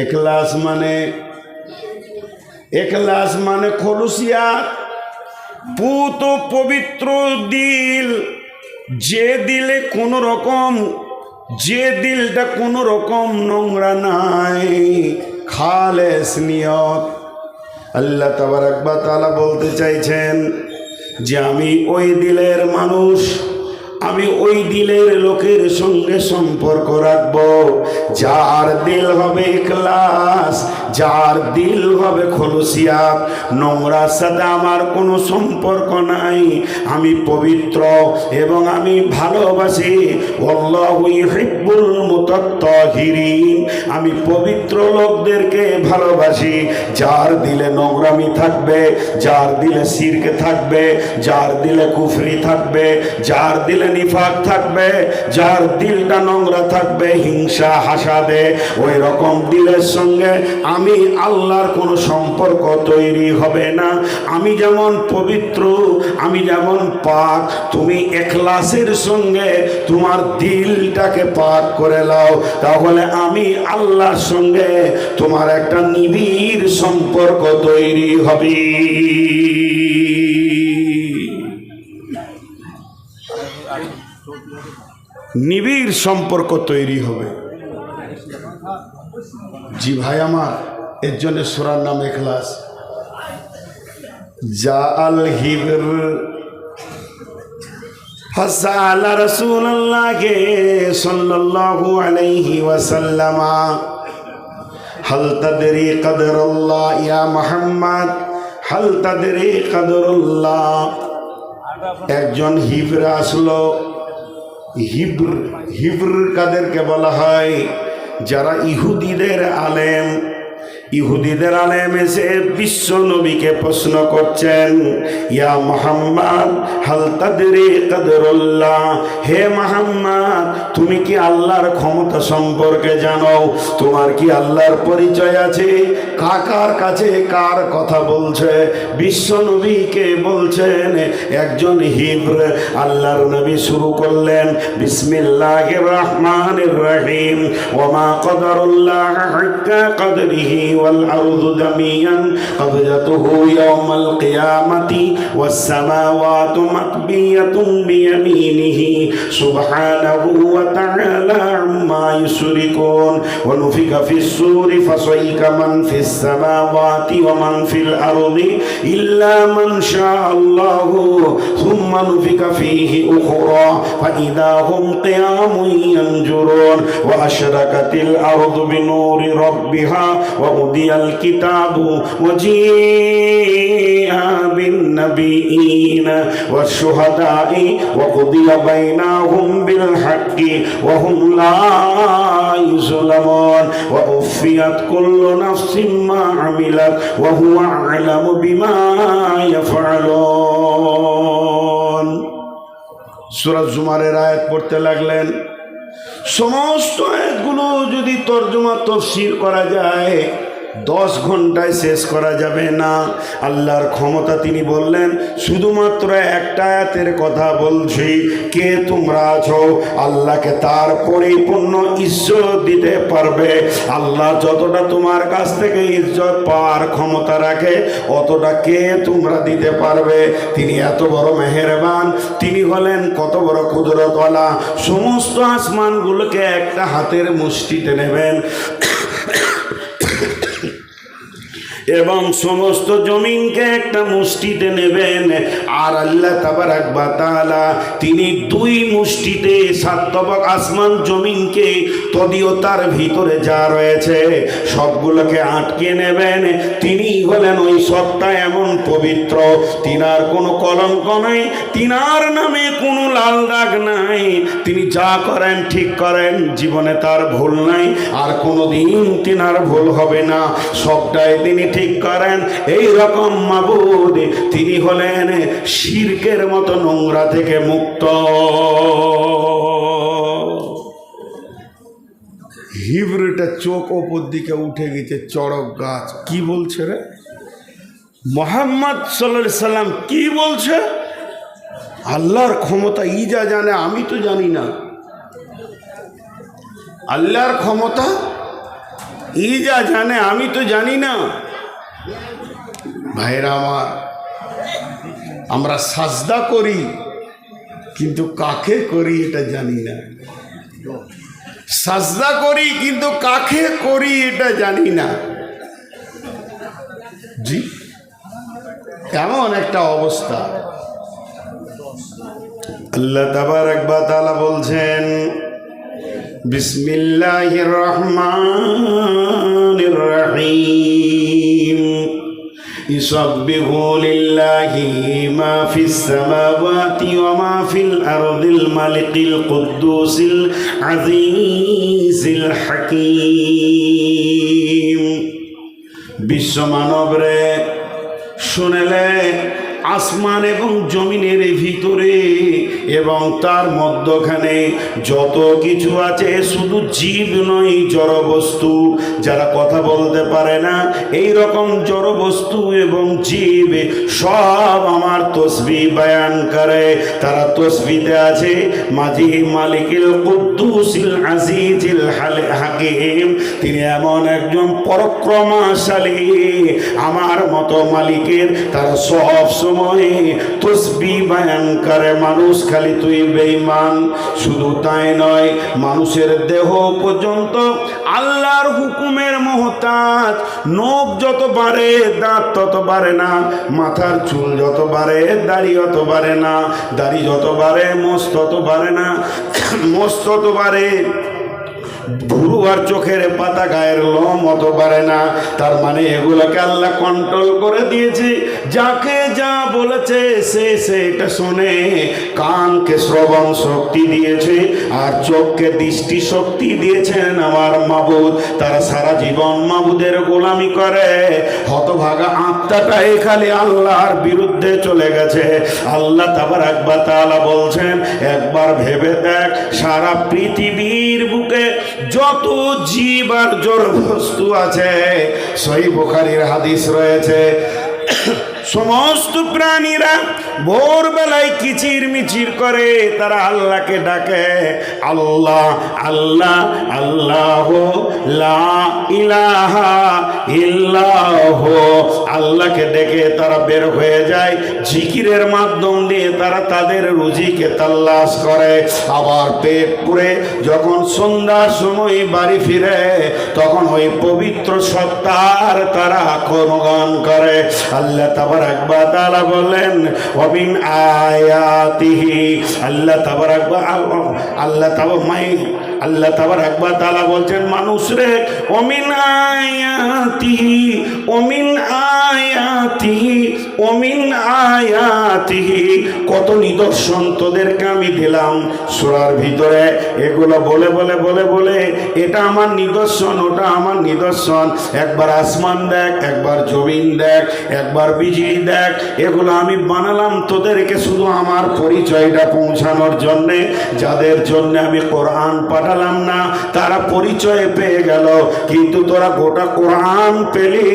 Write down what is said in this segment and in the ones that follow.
এখলাস মানে খলুসিয়াত, পুত পবিত্র দিল, যে দিলটা কোনো রকম নোংরা নাই, খালেস নিয়ত। আল্লাহ তাবারক ওয়া তাআলা বলতে চাইছেন যে আমি ওই দিলের মানুষ, আমি ওই দিলের লোকের সঙ্গে সম্পর্ক রাখব যার দিল হবে ইখলাস, যার দিল হবে খলুসিয়াত। নোংরার সাথে আমার কোনো সম্পর্ক নাই, আমি পবিত্র এবং আমি ভালোবাসি। আল্লাহু ইউহিব্বুল মুতাত্তাহিরিন, আমি পবিত্র লোকদেরকে ভালোবাসি। যার দিলে নোংরামি থাকবে, যার দিলে শিরক থাকবে, যার দিলে কুফরি থাকবে, যার দিলে নিফাক থাকবে, যার দিলটা নোংরা থাকবে হিংসা হাসাদে, ওই রকম দিলের সঙ্গে আমি আল্লাহর কোনো সম্পর্ক তৈরি হবে না। আমি যেমন পবিত্র, আমি যেমন পাক, তুমি ইখলাসের সঙ্গে তোমার দিলটাকে পাক করে নাও, তাহলে আমি আল্লাহর সঙ্গে তোমার একটা নিবিড় সম্পর্ক তৈরি হবে। নিবিড় সম্পর্ক তৈরি হবে। জি ভাই আমার, এর জন্য সূরার নাম ইখলাস। জাআল হিবর ফাসালা রাসূলুল্লাহ সাল্লাল্লাহু আলাইহি ওয়াসাল্লাম হাল তাদরি কদরুল্লাহ ইয়া মুহাম্মদ, হাল তাদরি কদরুল্লাহ। একজন হিবর আসলো। হিব্র কাদেরকে বলা হয়? যারা ইহুদিদের আলেম। ইহুদিদের আলেম এসে বিশ্ব নবীকে প্রশ্ন করছেন, ইয়া মুহাম্মদ হাল তাদরি কদরুল্লাহ, হে মুহাম্মদ তুমি কি আল্লাহর ক্ষমতা সম্পর্কে জানো? তোমার কি আল্লাহর পরিচয় আছে? কার কাছে কার কথা বলছে? বিশ্ব নবীকে বলছেন একজন হিব্র। আল্লাহর নবী শুরু করলেন বিসমিল্লাহির রহমানির রহিম, ওয়া মা কদরুল্লাহ হাক্কা কদরিহি ওয়াল আরদু জামিআন কবজাতুহু ইয়াওমাল কিয়ামাতি ওয়াস সামাওয়াতু মাতবিয়াতুন বিয়ামিনিহি সুবহানাহু ওয়া তাআলা আম্মা ইউশরিকুন ওয়া নুফিকা ফিস সূরি ফাসাইকা মান ফিস সামাওয়াতি ওয়া মান ফিল আরদি ইল্লা মান শাআল্লাহু সুম্মা নুফিকা ফীহি উখরা ফাইদা হুম কিয়ামুন ইয়ানজুরুন ওয়া আশরাকাতিল আরদু বিনূরি রাব্বিহা ওয়া উদিয়াল কিতাবু ওয়া জিআ বিন নাবিয়িনা ওয়াশ শুহাদাই ওয়া কুদিয়া বাইনাহুম বিল হাক্কি ওয়া হুম লা ইউযলামুন ওয়া উফিয়াত কুল্লু নাফসিন মা আমিলাত ওয়া হুয়া আ'লামু বিমা ইয়াফআলুন। সূরা জুমারের আয়াত পড়তে লাগলেন। সমস্ত আয়াতগুলো যদি তরজমা তাফসীর করা যায় 10 ঘন্টায় শেষ করা যাবে না। আল্লাহর ক্ষমতা তিনি বললেন, শুধুমাত্র একটা আয়াতের কথা বলছি, কে তোমরা আছো আল্লাহকে তার পরিপূর্ণ ইজ্জত দিতে পারবে? আল্লাহ যতটা তোমার কাছ থেকে ইজ্জত পাওয়ার ক্ষমতা রাখে অতটা কে তোমরা দিতে পারবে? তিনি এত বড় মেহেরবান, তিনি হলেন কত বড় কুদরতওয়ালা। সমস্ত আসমানগুলোকে একটা হাতের মুষ্টিতে নেবেন এবং সমস্ত জমিনকে একটা মুষ্টিতে নেবেন। আর আল্লাহ তাবারক ওয়া তাআলা তিনি 2 মুষ্টিতে 7 তবক আসমান জমিনকে তদিও তার ভিতরে যা রয়েছে সবগুলোকে আটকে নেবেন। তিনি হলেন ওই সত্তা এমন পবিত্র, তিনার কোনো কলঙ্ক নাই, তিনার নামে কোনো লাল দাগ নাই। তিনি যা করেন ঠিক করেন, জীবনে তার ভুল নাই, আর কোনোদিন তিনার ভুল হবে না, সবটাই তিনি ঠিক করেন। এই রকম মাবুদ তিনি হলেন শিরকের মতো নোংরা থেকে মুক্ত। হিব্রুটা চোখ ওপর দিকে উঠে গেছে, চড়ক গাছ। কি বলছে রে মুহাম্মদ সাল্লাল্লাহু আলাইহি সাল্লাম? কি বলছে? আল্লাহর ক্ষমতা ই যা জানে, আমি তো জানি না। আল্লাহর ক্ষমতা ই যা জানে আমি তো জানি না। ভাইরা আমার, আমরা সাজদা করি কিন্তু কাকে করি এটা জানি না। সাজদা করি কিন্তু কাকে করি এটা জানি না। জি, এমন একটা অবস্থা। আল্লাহ তাবারক ওয়া তাআলা বলছেন, বিসমিল্লাহির রহমানির রহিম, ইউসাব্বিহু লিল্লাহি মা ফিস সামাওয়াতি ওয়া মা ফিল আরদিল মালিকিল কুদ্দুসিল আজিজিল হাকীম। বিশ্ব মানবরে শুনেলে, আসমান এবং জমিনের ভিতরে এবং তার মধ্যখানে যত কিছু আছে, শুধু জীব নয়, জড় বস্তু, যারা কথা বলতে পারে না, এই রকম জড় বস্তু এবং জীব সব আমার তসবিহ বয়ান করে। তারা তসবিতে আছে মাজি মালিকিল কুদ্দুসিল আজিজিল হাকীম। তিনি এমন একজন পরাক্রমশালী, আমার মতো মালিকের তারা সব সময় তসবিহ বয়ান করে। মানুষ খালি তুই বেঈমান, শুধু তাই নয়, মানুষের দেহ পর্যন্ত আল্লাহর হুকুমের মোহতাজ। নখ যত বাড়ে দাঁত তত বাড়ে না, মাথার চুল যত বাড়ে দাড়ি অত বাড়ে না, দাড়ি যত বাড়ে মোষ তত বাড়ে না, মোষ তত বাড়ে ভুরু আর চোখের পাতা, গায়ের লোম অত পারে না। তার মানে এগুলোকে আল্লাহ কন্ট্রোল করে দিয়েছে। যাকে যা বলেছে সে এটা শোনে। কানকে শ্রবণ শক্তি দিয়েছে আর চোখকে দৃষ্টি শক্তি দিয়েছেন আমার মাবুদ। তারা সারা জীবন মাবুদের গোলামি করে। হতভাগা আত্মাটাই খালি আল্লাহর বিরুদ্ধে চলে গেছে। আল্লাহ তাবারক ওয়া তাআলা বলছেন, একবার ভেবে দেখ, সারা পৃথিবীর বুকে যত জীব আর জড় বস্তু আছে, সহিহ বুখারীর হাদিস রয়েছে, সমস্ত প্রাণীরা ভোরবেলায় কিচির মিচির করে, তারা আল্লাহকে ডাকে, আল্লাহ আল্লাহ আল্লাহ লা ইলাহা ইল্লাহ। আল্লাহকে ডেকে তারা বের হয়ে যায়। জিকিরের মাধ্যম দিয়ে তারা তাদের রুজিকে তালাশ করে। আবার পেট পুরে যখন সন্ধ্যার সময় বাড়ি ফিরে, তখন ওই পবিত্র সত্তার তারা গুণগান করে। আল্লাহ তাবারক ওয়া তাআলা বলেন, ওয়া মিন আয়াতিহি, আল্লাহ তাবারক ওয়া তাআলা বলছেন মানুষরে, ওয়া মিন আয়াতিহি ওয়া মিন আয়াতিহি ওয়া মিন আয়াতিহি, কত নিদর্শন তোদেরকে আমি দিলাম সূরার ভিতরে। এগুলো বলে বলে বলে বলে এটা আমার নিদর্শন, ওটা আমার নিদর্শন। একবার আসমান দেখ, একবার জমিন দেখ, একবার বিজলি দেখ। এগুলো আমি বানালাম তোদেরকে শুধু আমার পরিচয়টা পৌঁছানোর জন্যে। যাদের জন্য আমি কোরআন পাঠালাম না, তারা পরিচয় পেয়ে গেল, কিন্তু তোরা গোটা কোরআন পেলি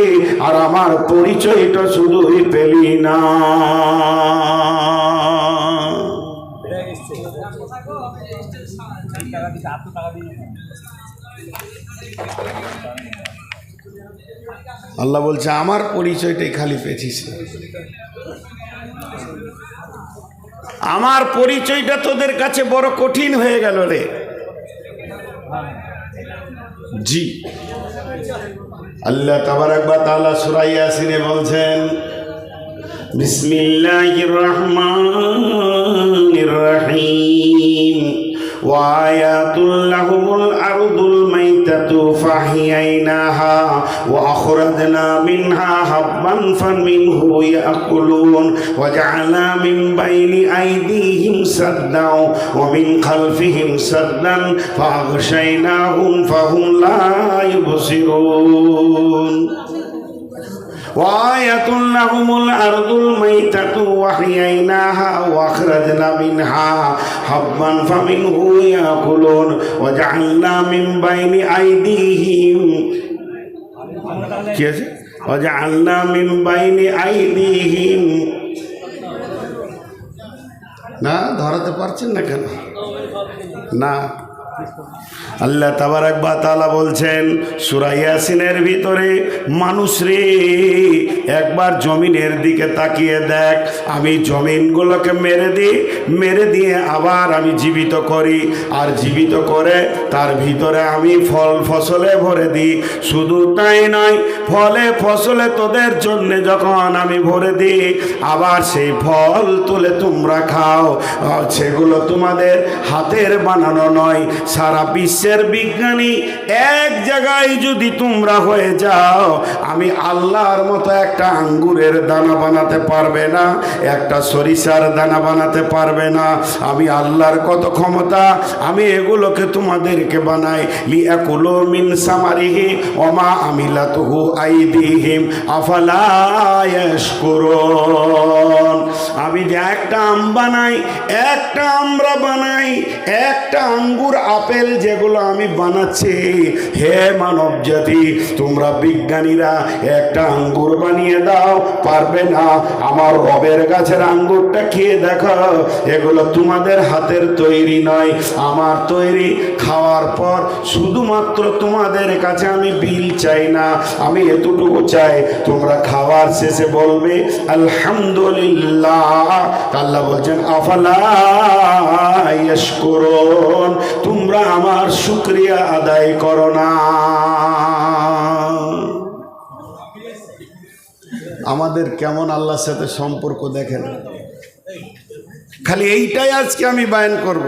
আর আমার পরিচয়টা শুধুই পেলি না। আল্লাহ বলছে আমার পরিচয়টাই খালি পেয়েছিস, আমার পরিচয়টা তোদের কাছে বড় কঠিন হয়ে গেল রে। জি, আল্লাহ তাবারক ওয়া তাআলা সূরা ইয়াসিনে বলছেন, বিসমিল্লাহির রহমানির রহিম, ওয়া আয়াতুল লাহুমুল আরদুল মাইতাতু ফাহিয়াইনাহা ওয়া আখরাজনা মিনহা হাববান ফামিনহু ইয়াকুলুন ওয়া জা'আলনা মিন বাইনি আইদিহিম সাদ্দাও ওয়া মিন খালফিহিম সাদ্দান ফাগশাইনাহুম ফাহুম লা ইউবসিরুন। وآية لهم الأرض الميتة وأحييناها وأخرجنا منها حبا فمنه يأكلون وجعلنا من بين أيديهم وجعلنا من بين أيديهم না ধরাতে পারছেন না কেন? না আল্লাহ তাবারাক ওয়া তাআলা বলছেন সূরা ইয়াসিনের ভিতরে, মানুষ রে একবার জমিনের দিকে তাকিয়ে দেখ, আমি জমিনগুলোকে মেরে দিয়ে আবার আমি জীবিত করি, আর জীবিত করে তার ভিতরে আমি ফল ফসলে ভরে দিই। শুধু তাই নয়, ফলে ফসলে তোদের জন্য যখন আমি ভরে দিই, আবার সেই ফল তুলে তোমরা খাও। সেগুলো তোমাদের হাতের বানানো নয়। সারা বিশ্বের বিজ্ঞানী এক জায়গায় যদি তোমরা হয়ে যাও, আমি আল্লাহর মতো একটা আঙ্গুরের দানা বানাতে পারবে না, একটা সরিষার দানা বানাতে পারবে না। আমি আল্লাহর কত ক্ষমতা, আমি এগুলোকে তোমাদেরকে বানাই। লিয়াকুলু মিন সামারিহি ওয়া মা আমিলাতুহু আইদিহিম আফালা ইয়াশকুরুন। আমি যে একটা আম বানাই, একটা আমরা বানাই, একটা আঙ্গুর আপেল যেগুলো আমি বানাচ্ছি, হে মানব জাতি, তোমরা বিজ্ঞানীরা একটা আঙ্গুর বানিয়ে দাও, পারবে না। আমার রবের গাছের আঙ্গুরটা খেয়ে দেখো, এগুলো তোমাদের হাতের তৈরি নয়, আমার তৈরি। খাওয়ার পর শুধুমাত্র তোমাদের কাছে আমি বিল চাই না, আমি এতটুকু চাই, তোমরা খাওয়ার শেষে বলবে আলহামদুলিল্লাহ। আল্লাহ বলছেন আফালা ইয়াশকুরুন, তোমরা আমার শুকরিয়া আদায় করো না। আমাদের কেমন আল্লাহর সাথে সম্পর্ক দেখেন। খালি এইটাই আজকে আমি বায়ান করব।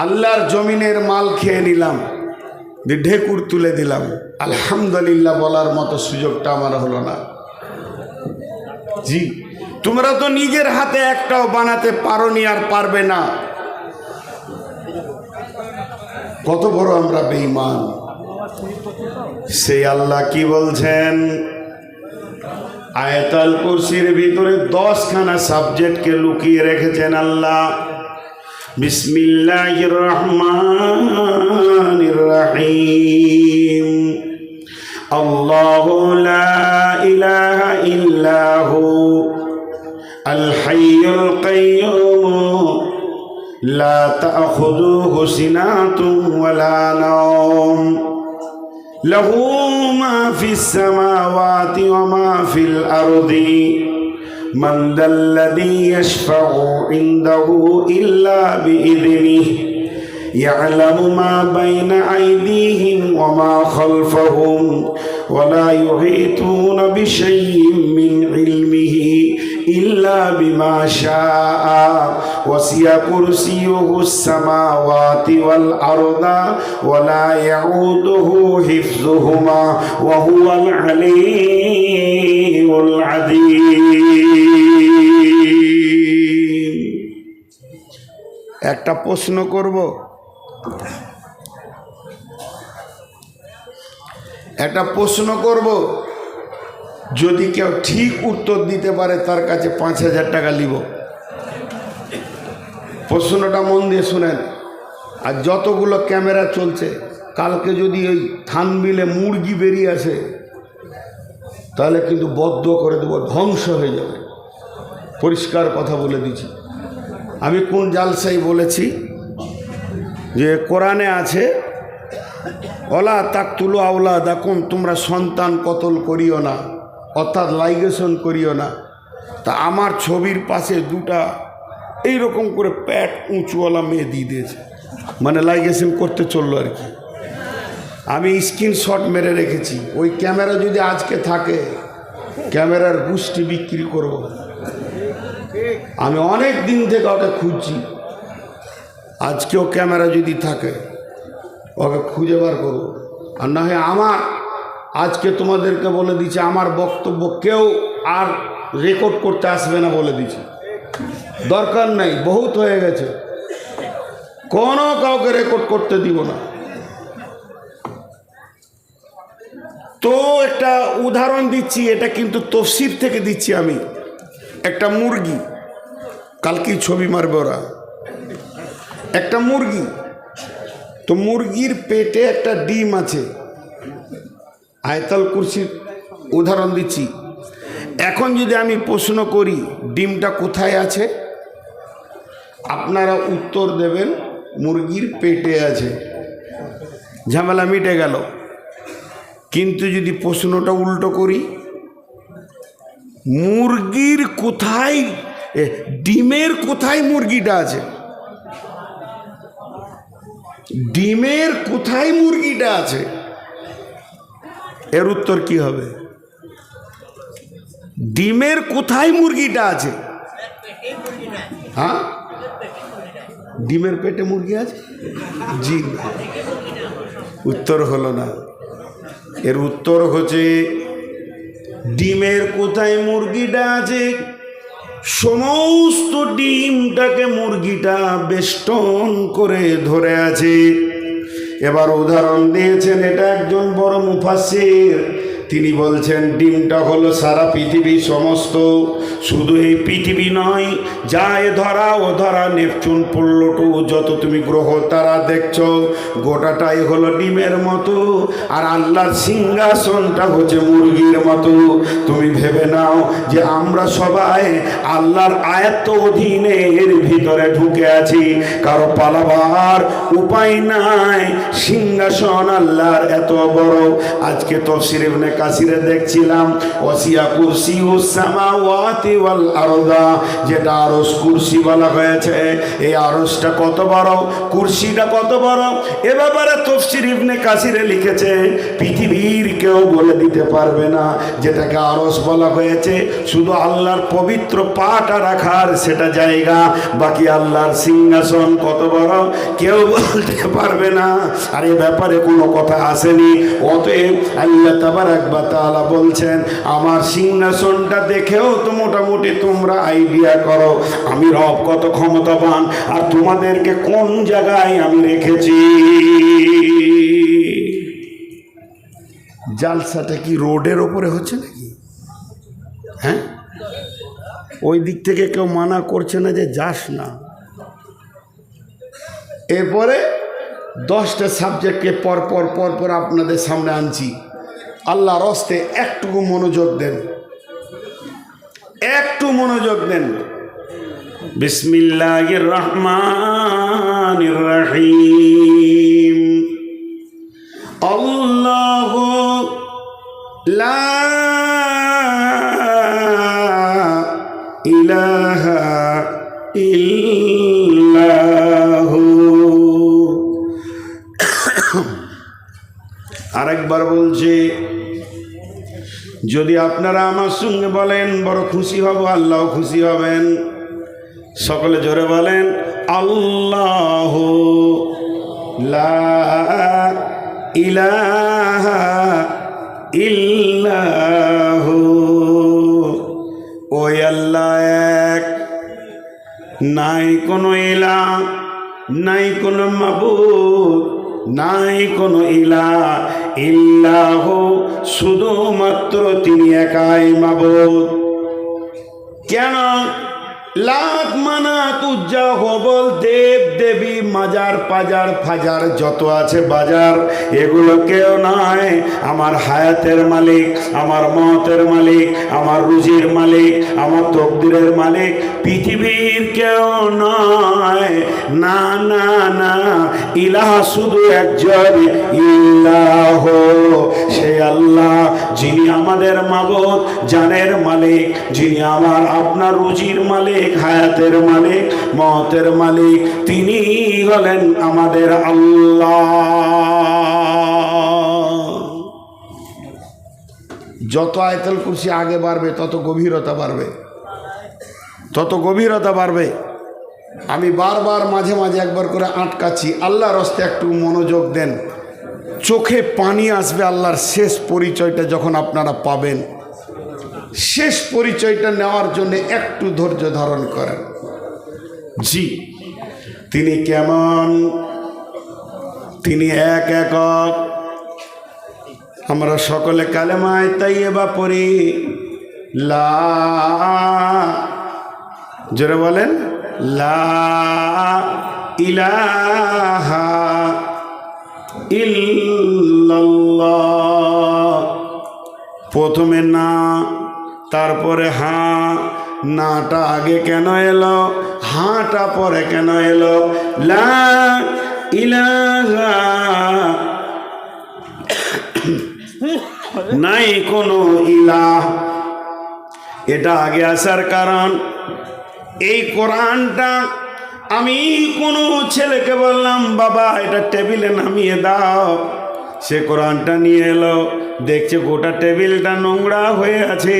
আল্লাহর জমিনের মাল খেয়ে নিলাম, ঢেকুর তুলে দিলাম, আলহামদুলিল্লাহ বলার মতো সুযোগটা আমার হলো না। জি, তোমরা তো নিজের হাতে একটাও বানাতে পারোনি, আর পারবে না। কত বড় আমরা বেঈমান। সেই আল্লাহ কি বলছেন আয়াতুল কুরসির ভিতরে 10খানা সাবজেক্টকে লুকিয়ে রেখেছেন আল্লাহ। বিসমিল্লাহির রহমানির রহিম। আল্লাহু লা ইলাহা ইল্লাহু আল হাইয়ুল কাইয়্যুম লা তাখুযুহু সিনাতুন ওয়ালা নাওম লাহু মা ফিস সামাওয়াতি ওয়া মা ফিল আরদি মান দাল্লাযী ইয়াশফাউ ইনদাহু ইল্লা বিইযনিহি ইয়ালামু মা বাইনা আইদিহিম ওয়া মা খালফাহুম ওয়া লা ইউহিতুনা বিশাইইন মিন ইলমিহি ইল্লা বিমা শাআ ওয়াসিয়া কুরসিয়ুহুস সামাওয়াতি ওয়াল আরদা ওয়া লা ইয়াউদুহু হিফযুহুমা ওয়া হুয়াল আলিয়্যুল আযীম। একটা প্রশ্ন করব, যদি কেউ ঠিক উত্তর দিতে পারে তার কাছে 5000 টাকা নিব। প্রশ্নটা মন দিয়ে শুনেন। আর যতগুলো ক্যামেরা চলছে, কালকে যদি ওই থানবিলে মুরগি বেরিয়ে আসে, তাহলে কিন্তু বদ্ধ করে দেবো, ধ্বংস হয়ে যাবে। পরিষ্কার কথা বলে দিচ্ছি। আমি কোন জালসাই বলেছি যে কোরআনে আছে ওলা তাকতুলু আওলাদাকুম, তোমরা সন্তান কতল করিও না, অর্থাৎ লাইগেশন করিও না। তা আমার ছবির পাশে দুটা এইরকম করে প্যাট উঁচুওয়ালা মেয়ে দিয়ে দিয়েছে, মানে লাইগেশন করতে চললো আর কি। আমি স্ক্রিনশট মেরে রেখেছি। ওই ক্যামেরা যদি আজকে থাকে, ক্যামেরার গুষ্টি বিক্রি করব। আমি অনেক দিন থেকে ওটা খুঁজছি। আজকেও ক্যামেরা যদি থাকে, ওকে খুঁজে বার করবো। আর না হয় আমার আজকে তোমাদেরকে বলে দিচ্ছি, আমার বক্তব্য কেউ আর রেকর্ড করতে আসবে না বলে দিচ্ছি। দরকার নাই, বহুত হয়ে গেছে, কোনো কাউকে রেকর্ড করতে দিব না। তো একটা উদাহরণ দিচ্ছি, এটা কিন্তু তফসির থেকে দিচ্ছি আমি। একটা মুরগি, কালকেই ছবি মারবে ওরা, একটা মুরগি, তো মুরগির পেটে একটা ডিম আছে। আয়াতুল কুরসির উদাহরণ দিচ্ছি। এখন যদি আমি প্রশ্ন করি ডিমটা কোথায় আছে, আপনারা উত্তর দেবেন মুরগির পেটে আছে, ঝামেলা মিটে গেল। কিন্তু যদি প্রশ্নটা উল্টো করি, মুরগির কোথায়, ডিমের কোথায় মুরগিটা আছে, ডিমের কোথায় মুরগিটা আছে, এর উত্তর কি হবে? ডিমের কোথায় মুরগিটা আছে? হ্যাঁ, ডিমের পেটে মুরগি আছে? জি, উত্তর হলো না। এর উত্তর হচ্ছে ডিমের কোথায় মুরগিটা আছে, সমস্ত ডিমটাকে মুরগিটা বেষ্টন করে ধরে আছে। এবার উদাহরণ দিয়েছেন এটা একজন বড় মুফাসসির, তিনি বলছেন ডিমটা হলো সারা পৃথিবী সমস্ত, শুধু এই পৃথিবী নয়, যা এ ধরা ও ধরা নেপচুন প্লুটো যত তুমি গ্রহ তারা দেখছো গোটাটাই হলো ডিমের মতো, আর আল্লাহর সিংহাসনটা হচ্ছে মুরগির মতো। তুমি ভেবে নাও যে আমরা সবাই আল্লাহর আয়াত অধীনে এর ভিতরে ঢুকে আছি, কারো পালাবার উপায় নাই। সিংহাসন আল্লাহর এত বড়। আজকে তাফসীর ইবনে কাসিরে দেখছিলাম ওয়াসিয়া কুরসিউস সামাওয়াতি ওয়াল আরদা, যেটা আরশ কুরসি বলা হয়েছে। এই আরশটা কত বড়, কুরসিটা কত বড়, এ ব্যাপারে তাফসীর ইবনে কাসিরে লিখেছে পৃথিবীর কেউ বলে দিতে পারবে না। যেটাকে আরশ বলা হয়েছে শুধু আল্লাহর পবিত্র পাটা রাখার সেটা জায়গা, বাকি আল্লাহর সিংহাসন কত বড় কেউ বলতে পারবে না। আর এই ব্যাপারে কোনো কথা আসেনি। অতএব আল্লাহ তাবারাক ওয়া তাআলা বলছেন আমার সিংহাসনটা দেখেও তো মোটামুটি তোমরা আইডিয়া করো আমি রব কত ক্ষমতাবান, আর তোমাদেরকে কোন জায়গায় আমি রেখেছি। জালসাটা কি রোডের ওপরে হচ্ছে নাকি? হ্যাঁ, ওই দিক থেকে কেউ মানা করছে না যে যাস না। এরপরে 10টা সাবজেক্টকে পরপর আপনাদের সামনে আনছি। আল্লাহর হস্তে একটুকু মনোযোগ দেন, একটু মনোযোগ দেন। বিসমিল্লাহির রহমানির রহিম। আল্লাহু লা ইলাহা ইল্লাহু। আরেকবার বলছি, যদি আপনারা আমার সঙ্গে বলেন বড় খুশি হব, আল্লাহ খুশি হবেন। সকলে জোরে বলেন আল্লাহু লা ইলাহা ইল্লাহু। ওই আল্লাহ এক, নাই কোনো ইলাহ, নাই কোনো মাবুদ, নাই কোনো ইলাহ ইল্লাহ, শুধুমাত্র তিনি একাই মাবুদ। কেন? লাত মানাত উজ্জা হবল দেব দেবী মাজার পাজার ফাজার যত আছে বাজার, এগুলো কেউ নয়। আমার হায়াতের মালিক, আমার মতের মালিক, আমার রুজির মালিক, আমার তকদিরের মালিক পৃথিবীর কেউ নয়। না না না, ইলাহা শুধু একজন, ইল্লাহ, সেই আল্লাহ যিনি আমাদের মাবুদ, জানের মালিক, যিনি আমার আপনার রুজির মালিক, হায়াতের মালিক, মতের মালিক, তিনি হলেন আমাদের আল্লাহ। যত আয়াতুল কুরসি আগে বাড়বে তত গভীরতা বাড়বে, তত গভীরতা বাড়বে। আমি বারবার মাঝে মাঝে একবার করে আটকাচ্ছি। আল্লাহর হস্তে একটু মনোযোগ দেন, চোখে পানি আসবে আল্লাহর শেষ পরিচয়টা যখন আপনারা পাবেন। শেষ পরিচয়টা নেওয়ার জন্য একটু ধৈর্য ধারণ করেন। জি, তিনি কেমন? তিনি এক একক। আমরা সকলে কালেমায়ে তাইয়্যিবা পড়ি, লা, জোরে বলেন লা ইলাহা ইল্লাল্লাহ। প্রথমে না, তারপরে হা, নাটা আগে কেন এলো, হাটা পরে কেন এলো? লা ইলাহা, নাই কোনো ইলাহ, এটা আগে আসার কারণ এই কোরআনটা আমি কোনো ছেলেকে বললাম বাবা এটা টেবিলে নামিয়ে দাও, সে কোরআনটা নিয়ে এলো, দেখছে গোটা টেবিলটা নোংরা হয়ে আছে,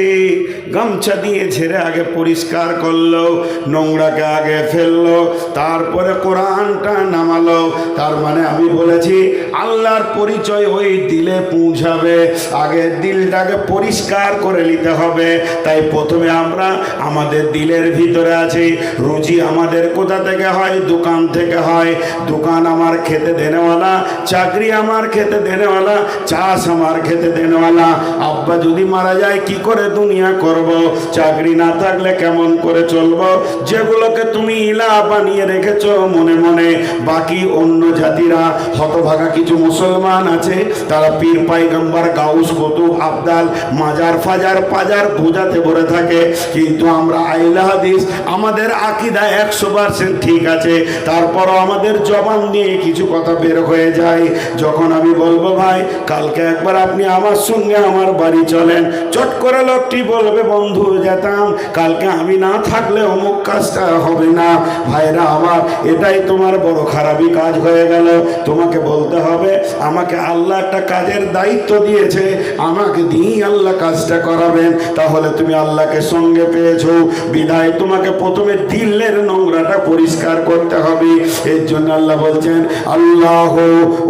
গামছা দিয়ে ছেড়ে আগে পরিষ্কার করলো, নোংরাকে আগে ফেললো, তারপরে কোরআনটা নামালো। তার মানে আমি বলেছি আল্লাহর পরিচয় ওই দিলে পৌঁছাবে, আগে দিলটাকে পরিষ্কার করে নিতে হবে। তাই প্রথমে আমরা আমাদের দিলের ভিতরে আছি, রুজি আমাদের কোথা থেকে হয়? দোকান থেকে হয়। দোকান আমার খেতে দেনেওয়ালা, চাকরি আমার খেতে দেনেওয়ালা, চাষ আমার খেতে দেনেওয়ালা। আব্বা যদি মারা যায় কি করে দুনিয়া করব? চাকরি না থাকলে কেমন করে চলব? যেগুলোকে তুমি ইলা বানিয়ে রেখেছ মনে মনে, বাকি অন্য জাতিরা হতভাগা কিছু মুসলমান আছে, তারা পীর পাইগম্বর গাউস কুতুব আবদাল মাজার ফাজার পাজার পূজাতে ভরে থাকে। কিন্তু আমরা আহলে হাদিস, আমাদের আকীদা 100% ঠিক আছে, তারপরও আমাদের জবান দিয়ে কিছু কথা বের হয়ে যায়। যখন আমি বলবো ভাই কালকে একবার আপনি আমার সঙ্গে আমার বাড়ি চলেন, চট করে লোকটি বলবে বন্ধু যেতাম, কালকে আমি না থাকলে অমুক কাজটা হবে না। ভাইরা আমার, এটাই তোমার বড় খারাপই কাজ হয়ে গেল। তোমাকে বলতে হবে আমাকে আল্লাহ একটা কাজের দায়িত্ব দিয়েছে, আমাকে দিয়েই আল্লাহ কাজটা করাবেন, তাহলে তুমি আল্লাহকে সঙ্গে পেয়েছো। বিদায় তোমাকে প্রথমে দিলের নোংরাটা পরিষ্কার করতে হবে। এর জন্য আল্লাহ বলছেন আল্লাহ,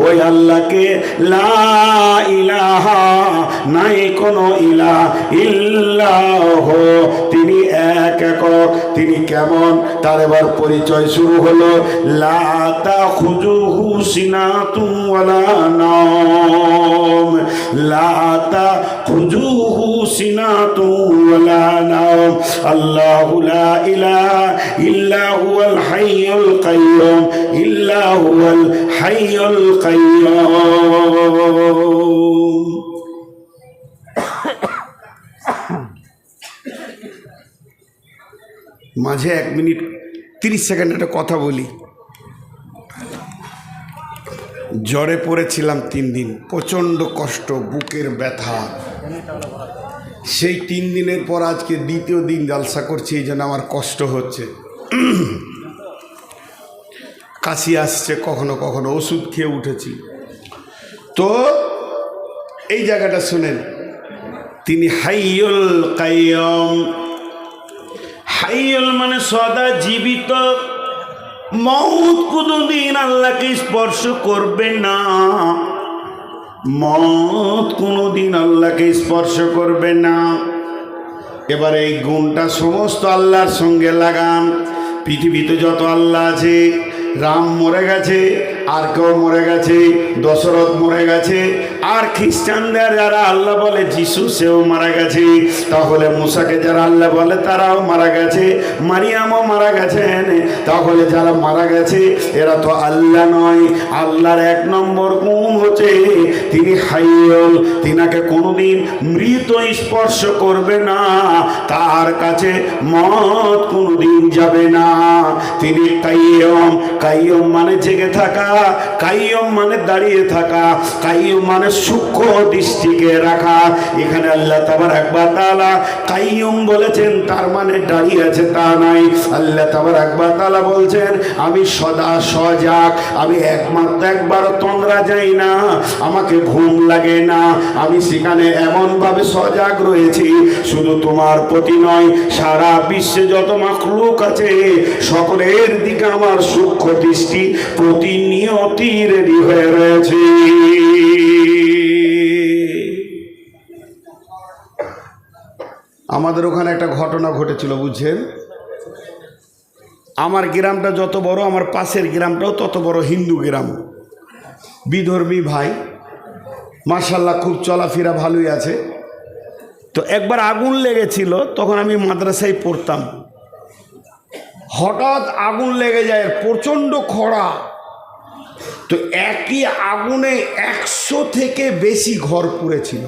ওই আল্লাহকে লা ইলাহা, নাই কোনো ইলাহ ইল্লাহ, তিনি এক একক। তিনি কেমন? তার এবার পরিচয় শুরু হলো। লা তাখুযুহু সিনাতুন ওয়ালা নাওম, লা তাখুযুহু সিনাতুন ওয়ালা নাওম, আল্লাহু লা ইলাহা ইল্লা হুয়াল হাইয়ুল কাইয়্যুম, ইল্লা হুয়াল হাইয়ুল কাইয়্যুম। মাঝে 1 মিনিট 30 সেকেন্ড একটা কথা বলি। জ্বরে পড়েছিলাম 3 দিন, প্রচণ্ড কষ্ট, বুকের ব্যথা। সেই 3 দিনের পর আজকে দ্বিতীয় দিন জালসা করছি, এই জন্য আমার কষ্ট হচ্ছে। কাশি আসছে, কখনো কখনো ওষুধ খেয়ে উঠেছি। তো এই জায়গাটা শুনেন, তিনি হাইয়ুল কাইয়্যুম। হাইয়ুল মানে সদা জীবিত, মউত কোনোদিন আল্লাহকে স্পর্শ করবে না, মউত কোনোদিন আল্লাহকে স্পর্শ করবে না। এবার এই গুণটা সমস্ত আল্লাহর সঙ্গে লাগান। পৃথিবীতে যত আল্লাহ আছে, রাম মরে গেছে, আর কেউ মরে গেছে, দশরথ মরে গেছে, আর খ্রিস্টানদের যারা আল্লাহ বলে যিশু সেও মারা গেছে, তাহলে মুসাকে যারা আল্লাহ বলে তারাও মারা গেছে, মারিয়ামও মারা গেছেন। তাহলে যারা মারা গেছে এরা তো আল্লাহ নয়। আল্লাহর 1 নম্বর গুণ হচ্ছে তিনি হাইয়ুল, তিনাকে কোনোদিন মৃত স্পর্শ করবে না, তার কাছে মত কোনোদিন যাবে না। তিনি কাইয়্যুম, কাইয়্যুম মানে জেগে থাকা, কাইয়্যুম মানে দাঁড়িয়ে থাকা, কাইয়্যুম মানে সূক্ষ্ম দৃষ্টিকে রাখা। এখানে আল্লাহ তাবারক ওয়া তাআলা কাইয়্যুম বলেছেন, তার মানে দাঁড়িয়ে আছে তা নয়। আল্লাহ তাবারক ওয়া তাআলা বলছেন আমি সদা সজাগ, আমি একবারও তন্দ্রা যাই না, আমাকে ঘুম লাগে না, আমি সেখানে এমনভাবে সজাগ রয়েছি, শুধু তোমার প্রতি নয়, সারা বিশ্বে যত মাখলুক আছে সকলের দিকে আমার সূক্ষ্ম দৃষ্টি প্রতিনিয়তি রেডি হয়ে রয়েছে। আমাদের ওখানে একটা ঘটনা ঘটেছিল, বুঝছেন। আমার গ্রামটা যত বড়, আমার পাশের গ্রামটাও তত বড় হিন্দু গ্রাম, বিধর্মী ভাই, মাশাআল্লাহ খুব চলাফেরা ভালোই আছে। তো একবার আগুন লেগেছিল, তখন আমি মাদ্রাসায় পড়তাম। হঠাৎ আগুন লেগে যায়, প্রচণ্ড খরা। তো একই আগুনে 100 থেকে বেশি ঘর পুড়েছিল।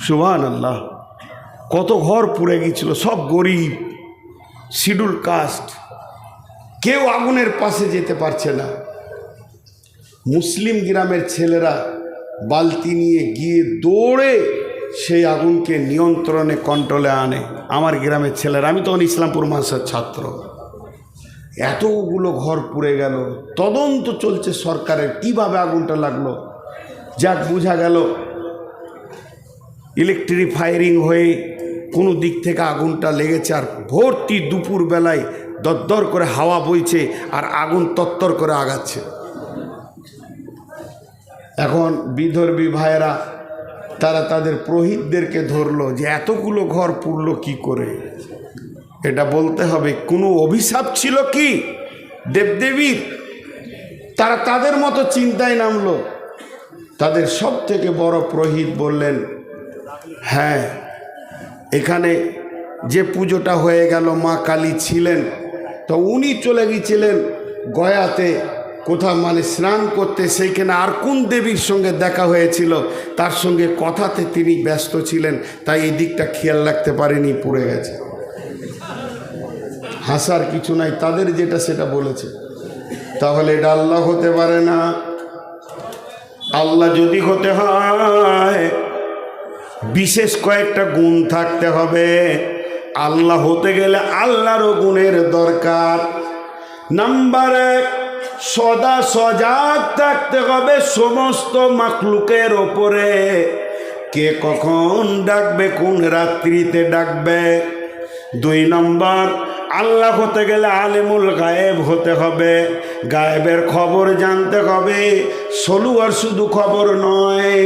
সুবহানাল্লাহ। কত ঘর পুড়ে গিয়েছিল, সব গরিব, শিডিউল কাস্ট, কেউ আগুনের পাশে যেতে পারছে না। মুসলিম গ্রামের ছেলেরা বালতি নিয়ে গিয়ে দৌড়ে সেই আগুনকে নিয়ন্ত্রণে কন্ট্রোলে আনে। আমার গ্রামের ছেলেরা, আমি তখন ইসলামপুর মাদ্রাসার ছাত্র, এতগুলো ঘর পুড়ে গেল। তদন্ত চলছে সরকারের, কিভাবে আগুনটা লাগলো। যাক, বোঝা গেল ইলেকট্রিক ফায়ারিং হয়ে কোনো দিক থেকে আগুনটা লেগেছে, আর ভর্তি দুপুর বেলায় দরদর করে হাওয়া বইছে আর আগুন তত্তর করে আগাচ্ছে। এখন বিধর্মী ভাইয়েরা তারা তাদের পুরোহিতদেরকে ধরলো যে এতগুলো ঘর পুড়লো কি করে। এটা বলতে হবে কোনো অভিশাপ ছিল কি দেবদেবীর? তারা তাদের মতো চিন্তায় নামলো। তাদের সব থেকে বড় পুরোহিত বললেন, হ্যাঁ, এখানে যে পুজোটা হয়ে গেল মা কালী ছিলেন, তো উনি চলে গিয়েছিলেন গয়াতে কোথাও মানে স্নান করতে, সেইখানে আর কোন দেবীর সঙ্গে দেখা হয়েছিল, তার সঙ্গে কথাতে তিনি ব্যস্ত ছিলেন, তাই এই দিকটা খেয়াল রাখতে পারেনি, পড়ে গেছে। হাসার কিছু নাই, তাদের যেটা সেটা বলেছে। তাহলে এটা আল্লাহ হতে পারে না। আল্লাহ যদি হতে হয় বিশেষ কয়েকটা গুণ থাকতে হবে। আল্লাহ হতে গেলে আল্লাহরও গুণের দরকার। নাম্বার 1, সদা সজাগ থাকতে হবে সমস্ত মাখলুকের ওপরে। কে কখন ডাকবে, কোন রাত্রিতে ডাকবে। 2 নম্বর, আল্লাহ হতে গেলে আলেমুল গায়েব হতে হবে। গায়েবের খবর জানতে হবে। সলুয়ার শুধু খবর নয়,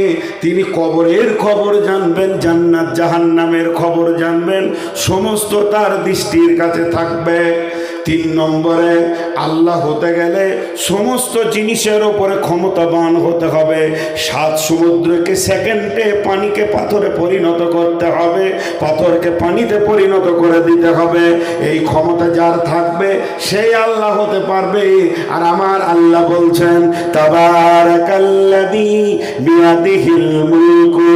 তিনি কবরের খবর জানবেন, জান্নাত জাহান্নামের খবর জানবেন, সমস্ত তার দৃষ্টির কাছে থাকবে। 3 নম্বরে, আল্লাহ হতে গেলে সমস্ত জিনিসের ওপরে ক্ষমতাবান হতে হবে। 7 সমুদ্রকে সেকেন্ডে, পানিকে পাথরে পরিণত করতে হবে, পাথরকে পানিতে পরিণত করে দিতে হবে। এই ক্ষমতা যার থাকবে সেই আল্লাহ হতে পারবে। আর আমার আল্লাহ বলছেন, তাবারাকাল্লাযী বিয়াদিহিল মুলকু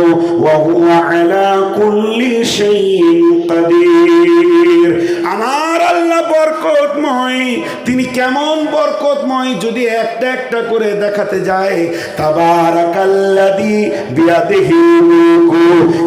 ওয়া হুয়া আলা কুল্লি শাইইন কাদির। আমার আল্লাহ বরকতময়। তিনি কেমন বরকতময় যদি একটা একটা করে দেখাতে যায়। তাবারাকাল্লাযী বিয়াদিহিল মুলকু,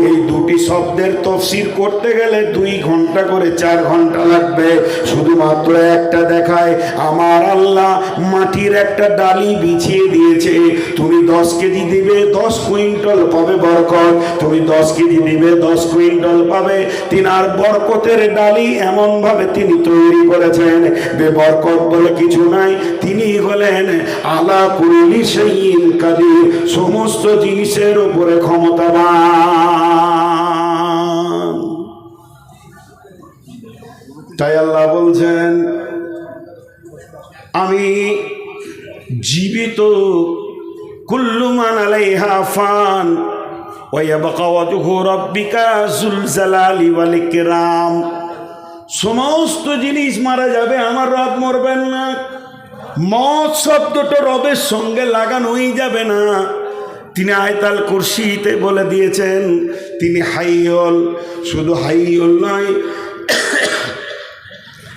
এই দুটি শব্দের তাফসীর করতে গেলে 2 ঘন্টা করে 4 ঘন্টা লাগবে। শুধুমাত্র একটা দেখায়, আমার আল্লাহ মাটির একটা ডালি বিছিয়ে দিয়েছে। তুমি 10 কেজি দিবে 10 কুইন্টাল পাবে বরকত, তুমি 10 কেজি দিবে 10 কুইন্টাল পাবে। তিনার বরকতের ডালি এমন ভাবে তিনি তৈরি করেছেন, বেবরকত বলে কিছু নাই। তিনি হলেন আলা কুল্লি শাইইন কাদির, সমস্ত জিনিসের উপরে ক্ষমতাবান। তাই আল্লাহ বলছেন, আমি জীবিত, কুল্লু মান আলাইহা ফান ওয়া ইয়াবকা ওয়াজহু রাব্বিকা যুল জালালি ওয়াল ইকরাম। সমস্ত জিনিস মারা যাবে, আমার রব মরবেন না। মত শব্দটা রবের সঙ্গে লাগানোই যাবে না। তিনি আয়াতুল কুরসিতে বলে দিয়েছেন তিনি হাইয়ুল, শুধু হাইয়ুল নয়,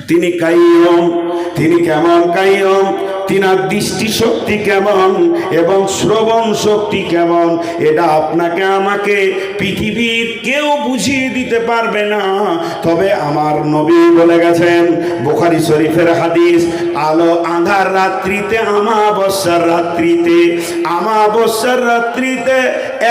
তিনি কাইয়ুম। তিনি কেমন কাইয়ুম, তিনার দৃষ্টি শক্তি কেমন এবং শ্রবণ শক্তি কেমন, এটা আপনাকে আমাকে পৃথিবীর কেউ বুঝিয়ে দিতে পারবে না। তবে আমার নবী বলে গেছেন, বুখারী শরীফের হাদিস, আলো আঁধার রাত্রিতে, আমাবস্যার রাত্রিতে, আমাবস্যার রাত্রিতে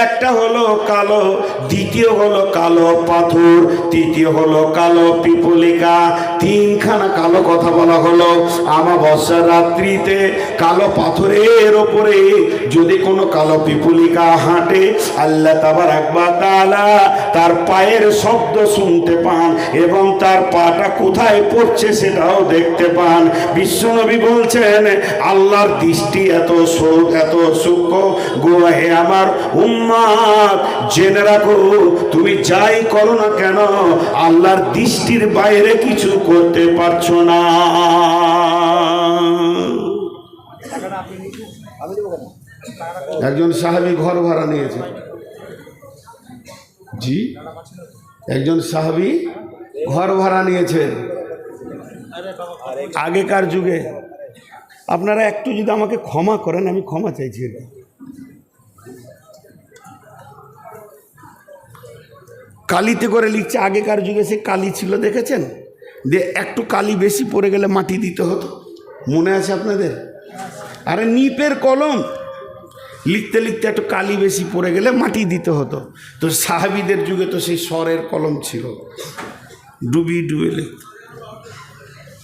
একটা হলো কালো, দ্বিতীয় হলো কালো পাথর, তৃতীয় হলো কালো পিপলিকা। 3খানা কালো কথা বলা হলো। আমাবস্যার রাত্রিতে কালো পাথরের ওপরে যদি কোনো কালো পিপলিকা হাঁটে, আল্লাহ তাবারাক ওয়া তাআলা তার পায়ের শব্দ শুনতে পান এবং তার পাটা কোথায় পড়ছে সেটাও দেখতে পান। বিশ্বনবী বলছেন, আল্লাহর দৃষ্টি এত সূক্ষ্ম গো হে আমার উম্মত, জেনে রাখো তুমি যাই করো না কেন আল্লাহর দৃষ্টির বাইরে কিছু করতে পারছো না। একজন সাহাবী ঘর ভাড়া নিয়েছে। জি, একজন সাহাবী ঘর ভাড়া নিয়েছেন আগেকার যুগে। আপনারা একটু যদি আমাকে ক্ষমা করেন, আমি ক্ষমা চাইছি আর কি। কালিতে করে লিখছে, আগেকার যুগে সে কালি ছিল দেখেছেন, দিয়ে একটু কালি বেশি পড়ে গেলে মাটি দিতে হতো, মনে আছে আপনাদের? আরে নিপের কলম, লিখতে লিখতে একটু কালি বেশি পড়ে গেলে মাটি দিতে হতো। তো সাহাবীদের যুগে তো সেই স্বরের কলম ছিল, ডুবিয়ে ডুবিয়ে লিখত।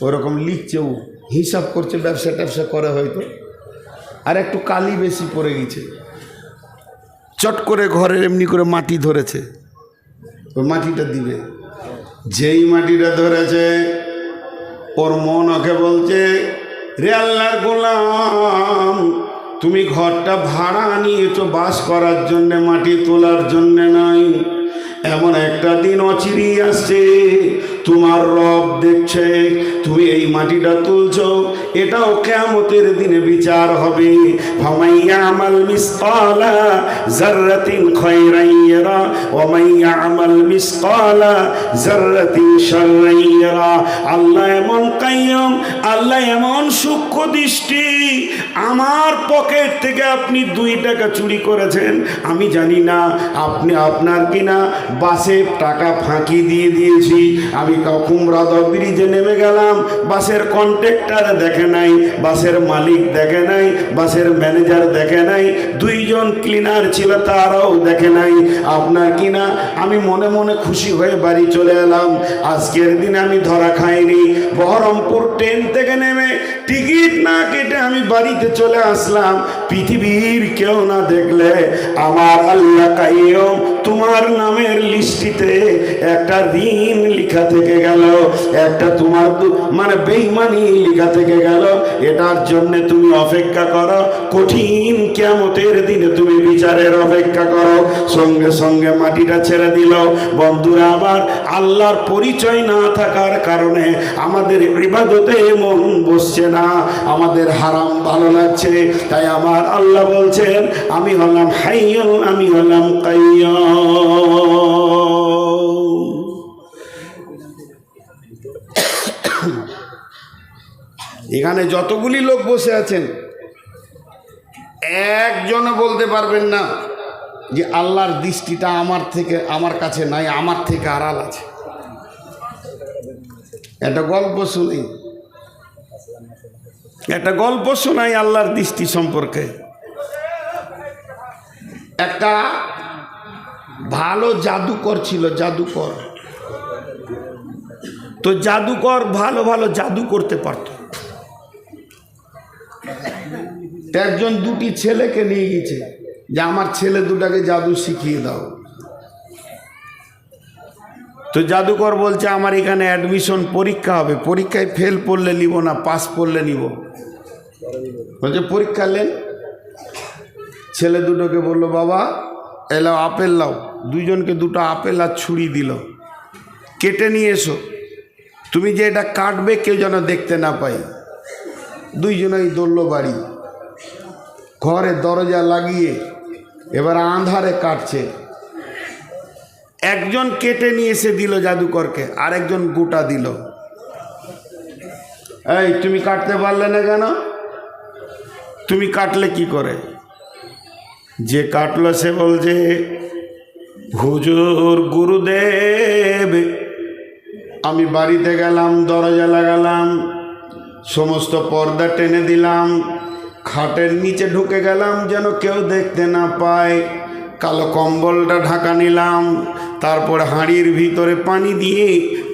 ওরকম লিখছে, ও হিসাব করছে, ব্যবসা ট্যাবসা করে হয়তো, আর একটু কালি বেশি পড়ে গেছে, চট করে ঘরের এমনি করে মাটি ধরেছে, ওই মাটিটা দিবে। যেই মাটিটা ধরেছে, ওর মন ওকে বলছে, রে আল্লাহর গোলাম, তুমি ঘরটা ভাড়া নিয়েছো বাস করার জন্যে, মাটি তোলার জন্যে নয়। এমন একটা দিন অচিরেই আসছে, তোমার রব দেখছে তুমি এই মাটিটা তুলছো, এটাও কিয়ামতের দিনে বিচার হবে। ফামাইয়ামাল মিসকালা যাররাতিন খায়রান ইয়ারা ওয়া মাইয়ামাল মিসকালা যাররাতিন শাররান ইয়ারা। আল্লাহ এমন কাইয়্যুম, আল্লাহ এমন সূক্ষ্ম দৃষ্টি। আমার পকেট থেকে আপনি 2 টাকা চুরি করেছেন, আমি জানি না আপনি আপনার কিনা বাসে টাকা ফাঁকি দিয়ে দিয়েছি। আমি কুমরাদহ ব্রিজে নেমে গেলাম, বাসের কন্ট্রাক্টর দেখে নাই, বাসের মালিক দেখে নাই, বাসের ম্যানেজার দেখে নাই, 2 জন ক্লিনার ছিল তারাও দেখে নাই। আপনার কিনা আমি মনে মনে খুশি হয়ে বাড়ি চলে এলাম। আজকের দিনে আমি ধরা খাইনি। বহরমপুর ট্রেন থেকে নেমে টিকিট না কেটে আমি বাড়িতে চলে আসলাম। পৃথিবীর কেউ না দেখলে আমার আল্লাহ কাইয়্যুম তোমার নামের লিস্টিতে একটা ঋণ লেখা থেকে গেল, একটা তোমার মানে বেঈমানি লেখা থেকে গেল। এটার জন্য তুমি অপেক্ষা করো, কঠিন কিয়ামতের দিনে তুমি বিচারের অপেক্ষা করো। সঙ্গে সঙ্গে মাটিটা ছেড়ে দিল। বন্ধুরা আবার আল্লাহর পরিচয় না থাকার কারণে আমাদের ইবাদতে মন বসছে না, আমাদের হারাম ভালো লাগছে। তাই আমার আল্লাহ বলছেন, আমি হলাম হাইয়্যুন, আমি হলাম কাইয়্যুম। এখানে যতগুলি লোক বসে আছেন, একজনও বলতে পারবেন না যে আল্লাহর দৃষ্টিটা আমার কাছে নাই, আমার থেকে আড়াল আছে। একটা গল্প শুনি, একটা গল্প শোনাই আল্লাহর দৃষ্টি সম্পর্কে। একটা ভালো জাদুকর ছিল, জাদুকর। তো জাদুকর ভালো ভালো জাদু করতে পারত। একজন 2টি ছেলেকে নিয়ে গেছে যে আমার ছেলে 2টাকে জাদু শিখিয়ে দাও। তো জাদুকর বলছে, আমার এখানে অ্যাডমিশন পরীক্ষা হবে, পরীক্ষায় ফেল পড়লে নিব না, পাস পড়লে নিব। বলছে পরীক্ষা নেন। ছেলে 2টোকে বলল, বাবা এলাও আপেল লাও। 2 জনকে 2টো আপেল আর ছুরি দিল, কেটে নিয়ে এসো। তুমি যে এটা কাটবে কেউ যেন দেখতে না পায়। 2 জনই দৌড়ল বাড়ি, ঘরে দরজা লাগিয়ে এবার আঁধারে কাটছে। একজন কেটে নিয়ে এসে দিল জাদুকরকে, আর একজন গোটা দিল। এই তুমি কাটতে পারলে না কেন? তুমি কাটলে কি করে? যে কাটলো সে বলছে, হুজুর গুরুদেব, আমি বাড়িতে গেলাম, দরজা লাগালাম, সমস্ত পর্দা টেনে দিলাম, খাটের নিচে ঢুকে গেলাম যেন কেউ দেখতে না পায়, কালো কম্বলটা ঢাকা নিলাম, তারপর হাঁড়ির ভিতরে পানি দিয়ে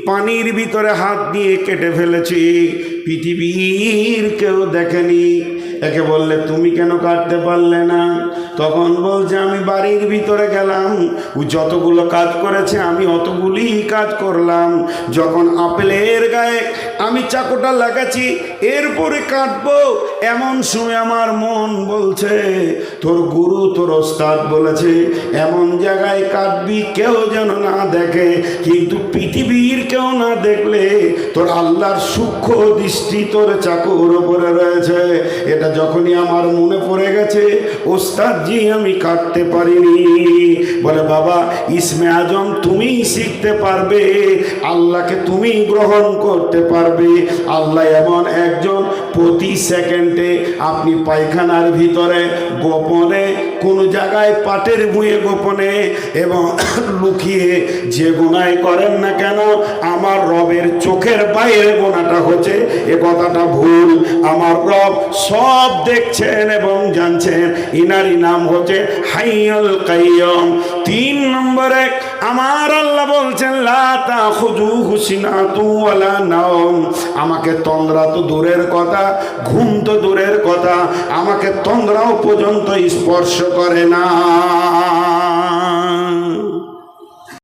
পানির ভিতরে হাত দিয়ে কেটে ফেলেছি, পৃথিবীর কেউ দেখেনি। একে বললে তুমি কেন কাটতে পারলে না? তখন বলছে, আমি বাড়ির ভিতরে গেলাম, ও যতগুলো কাজ করেছে আমি অতগুলি কাজ করলাম। যখন আপেলের গায়ে আমি চাকুটা লাগাচ্ছি, এরপরে কাটবো, এমন সময় আমার মন বলছে তোর গুরু তোর ওস্তাদ বলেছে এমন জায়গায় কাটবি কেউ যেন না দেখে, কিন্তু পৃথিবীর কেউ না দেখলে তোর আল্লাহর সূক্ষ্ম দৃষ্টি তোর চাকুর উপরে রয়েছে। এটা যখনই আমার মনে পড়ে গেছে, ওস্তাদ জি আমি কাটতে পারিনি। বলে বাবা ইসমে আজম তুমি শিখতে পারবে, আল্লাহকে তুমি গ্রহণ করতে পারবে। আল্লাহ এমন একজন, প্রতি সেকেন্ডে আপনি পায়খানার ভিতরে গোপনে কোন জায়গায় পাটের ভুঁয়ে গোপনে এবং লুকিয়ে যে গুনাহ করেন না কেন, আমার রবের চোখের বাইরে গোনাটা হচ্ছে এ কথাটা ভুল। আমার রব সব দেখছেন এবং জানছেন। ইনারই নাম হচ্ছে হাইয়ুল কাইয়ুম। 3 নম্বরে আমার আল্লাহ বলছেন লা তাখুযুহু সিনাতুন ওয়ালা নাওম। আমাকে তন্দ্রা তো দূরের কথা, ঘুম তো দূরের কথা, আমাকে তন্দ্রাও পর্যন্ত স্পর্শ করে না।